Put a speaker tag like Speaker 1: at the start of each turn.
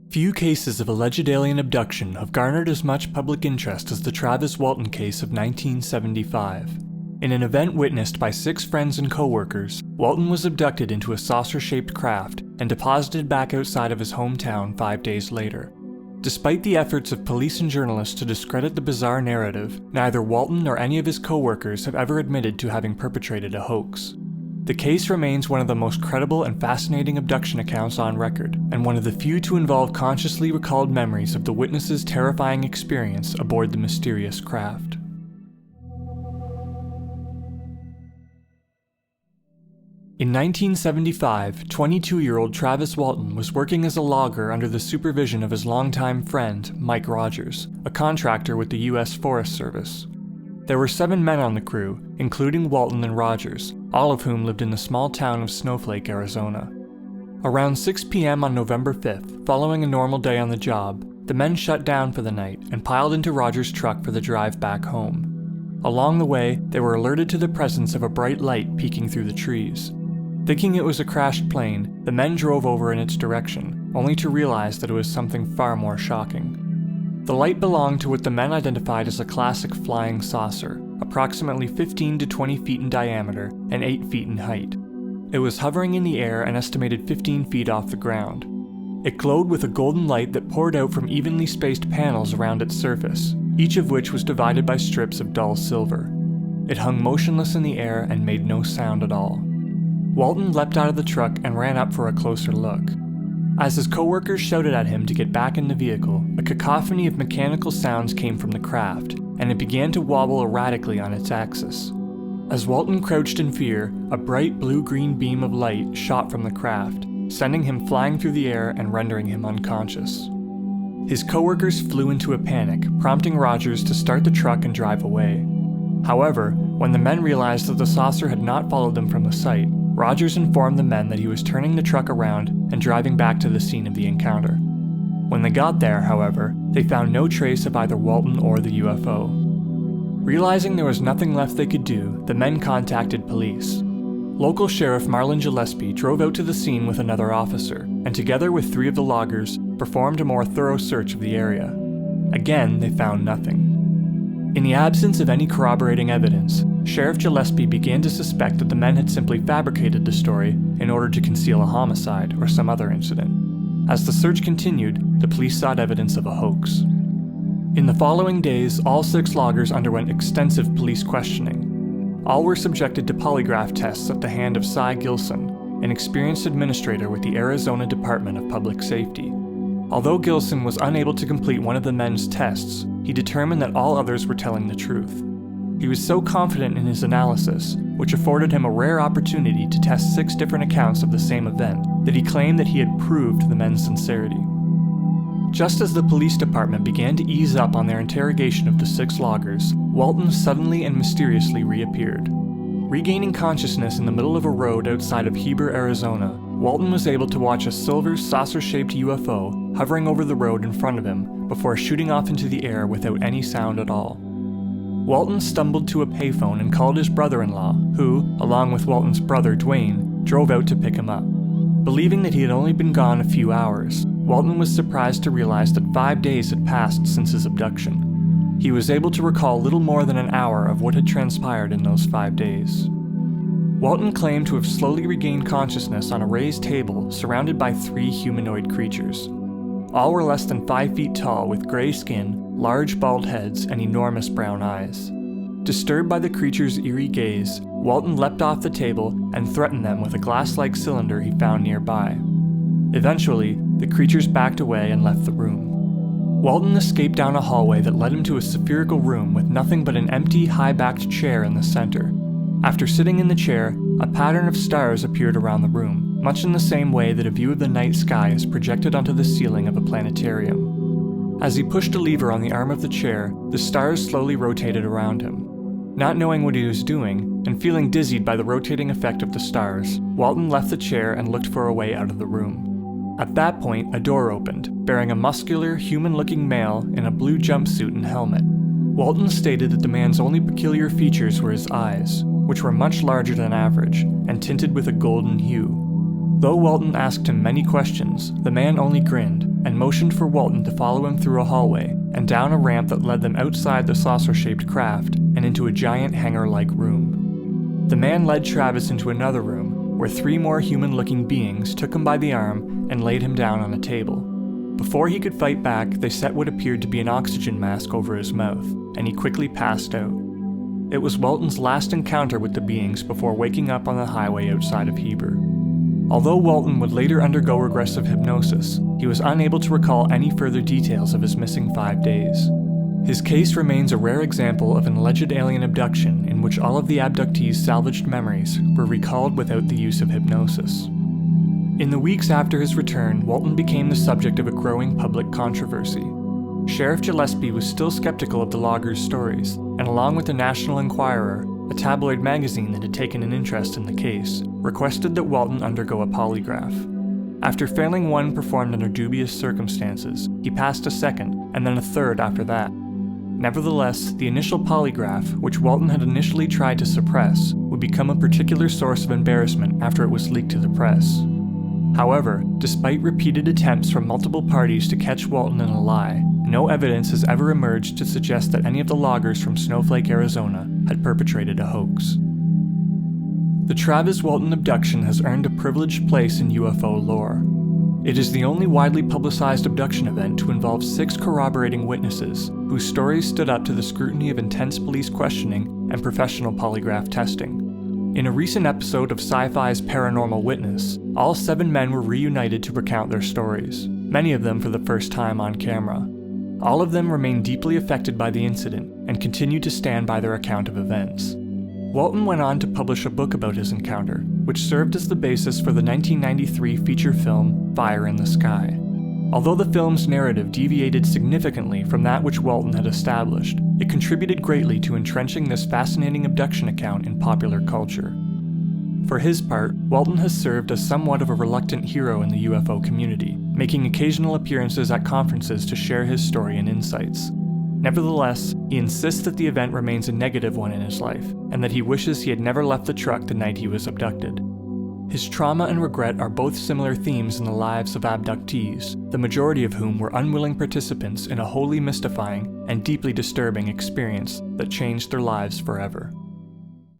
Speaker 1: Few cases of alleged alien abduction have garnered as much public interest as the Travis Walton case of 1975. In an event witnessed by 6 friends and co-workers, Walton was abducted into a saucer-shaped craft and deposited back outside of his hometown 5 days later. Despite the efforts of police and journalists to discredit the bizarre narrative, neither Walton nor any of his co-workers have ever admitted to having perpetrated a hoax. The case remains one of the most credible and fascinating abduction accounts on record, and one of the few to involve consciously recalled memories of the witness's terrifying experience aboard the mysterious craft. In 1975, 22-year-old Travis Walton was working as a logger under the supervision of his longtime friend, Mike Rogers, a contractor with the U.S. Forest Service. There were 7 men on the crew, including Walton and Rogers, all of whom lived in the small town of Snowflake, Arizona. Around 6 p.m. on November 5th, following a normal day on the job, the men shut down for the night and piled into Rogers' truck for the drive back home. Along the way, they were alerted to the presence of a bright light peeking through the trees. Thinking it was a crashed plane, the men drove over in its direction, only to realize that it was something far more shocking. The light belonged to what the men identified as a classic flying saucer, approximately 15 to 20 feet in diameter and 8 feet in height. It was hovering in the air an estimated 15 feet off the ground. It glowed with a golden light that poured out from evenly spaced panels around its surface, each of which was divided by strips of dull silver. It hung motionless in the air and made no sound at all. Walton leapt out of the truck and ran up for a closer look. As his co-workers shouted at him to get back in the vehicle, a cacophony of mechanical sounds came from the craft, and it began to wobble erratically on its axis. As Walton crouched in fear, a bright blue-green beam of light shot from the craft, sending him flying through the air and rendering him unconscious. His co-workers flew into a panic, prompting Rogers to start the truck and drive away. However, when the men realized that the saucer had not followed them from the site, Rogers informed the men that he was turning the truck around and driving back to the scene of the encounter. When they got there, however, they found no trace of either Walton or the UFO. Realizing there was nothing left they could do, the men contacted police. Local Sheriff Marlon Gillespie drove out to the scene with another officer, and together with 3 of the loggers, performed a more thorough search of the area. Again, they found nothing. In the absence of any corroborating evidence, Sheriff Gillespie began to suspect that the men had simply fabricated the story in order to conceal a homicide or some other incident. As the search continued, the police sought evidence of a hoax. In the following days, all 6 loggers underwent extensive police questioning. All were subjected to polygraph tests at the hand of Cy Gilson, an experienced administrator with the Arizona Department of Public Safety. Although Gilson was unable to complete one of the men's tests, he determined that all others were telling the truth. He was so confident in his analysis, which afforded him a rare opportunity to test 6 different accounts of the same event, that he claimed that he had proved the men's sincerity. Just as the police department began to ease up on their interrogation of the 6 loggers, Walton suddenly and mysteriously reappeared. Regaining consciousness in the middle of a road outside of Heber, Arizona, Walton was able to watch a silver saucer-shaped UFO hovering over the road in front of him before shooting off into the air without any sound at all. Walton stumbled to a payphone and called his brother-in-law, who, along with Walton's brother Dwayne, drove out to pick him up. Believing that he had only been gone a few hours, Walton was surprised to realize that 5 days had passed since his abduction. He was able to recall little more than an hour of what had transpired in those 5 days. Walton claimed to have slowly regained consciousness on a raised table surrounded by 3 humanoid creatures. All were less than 5 feet tall with gray skin, large bald heads, and enormous brown eyes. Disturbed by the creature's eerie gaze, Walton leapt off the table and threatened them with a glass-like cylinder he found nearby. Eventually, the creatures backed away and left the room. Walton escaped down a hallway that led him to a spherical room with nothing but an empty, high-backed chair in the center. After sitting in the chair, a pattern of stars appeared around the room, much in the same way that a view of the night sky is projected onto the ceiling of a planetarium. As he pushed a lever on the arm of the chair, the stars slowly rotated around him. Not knowing what he was doing, and feeling dizzied by the rotating effect of the stars, Walton left the chair and looked for a way out of the room. At that point, a door opened, bearing a muscular, human-looking male in a blue jumpsuit and helmet. Walton stated that the man's only peculiar features were his eyes, which were much larger than average, and tinted with a golden hue. Though Walton asked him many questions, the man only grinned, and motioned for Walton to follow him through a hallway and down a ramp that led them outside the saucer-shaped craft and into a giant hangar-like room. The man led Travis into another room, where 3 more human-looking beings took him by the arm and laid him down on a table. Before he could fight back, they set what appeared to be an oxygen mask over his mouth, and he quickly passed out. It was Walton's last encounter with the beings before waking up on the highway outside of Heber. Although Walton would later undergo regressive hypnosis, he was unable to recall any further details of his missing 5 days. His case remains a rare example of an alleged alien abduction in which all of the abductees' salvaged memories were recalled without the use of hypnosis. In the weeks after his return, Walton became the subject of a growing public controversy. Sheriff Gillespie was still skeptical of the loggers' stories, and along with the National Enquirer, a tabloid magazine that had taken an interest in the case, requested that Walton undergo a polygraph. After failing one performed under dubious circumstances, he passed a second, and then a third after that. Nevertheless, the initial polygraph, which Walton had initially tried to suppress, would become a particular source of embarrassment after it was leaked to the press. However, despite repeated attempts from multiple parties to catch Walton in a lie, no evidence has ever emerged to suggest that any of the loggers from Snowflake, Arizona, had perpetrated a hoax. The Travis Walton abduction has earned a privileged place in UFO lore. It is the only widely publicized abduction event to involve 6 corroborating witnesses, whose stories stood up to the scrutiny of intense police questioning and professional polygraph testing. In a recent episode of Sci-Fi's Paranormal Witness, all 7 men were reunited to recount their stories, many of them for the first time on camera. All of them remain deeply affected by the incident and continue to stand by their account of events. Walton went on to publish a book about his encounter, which served as the basis for the 1993 feature film Fire in the Sky. Although the film's narrative deviated significantly from that which Walton had established, it contributed greatly to entrenching this fascinating abduction account in popular culture. For his part, Walton has served as somewhat of a reluctant hero in the UFO community, making occasional appearances at conferences to share his story and insights. Nevertheless, he insists that the event remains a negative one in his life, and that he wishes he had never left the truck the night he was abducted. His trauma and regret are both similar themes in the lives of abductees, the majority of whom were unwilling participants in a wholly mystifying and deeply disturbing experience that changed their lives forever.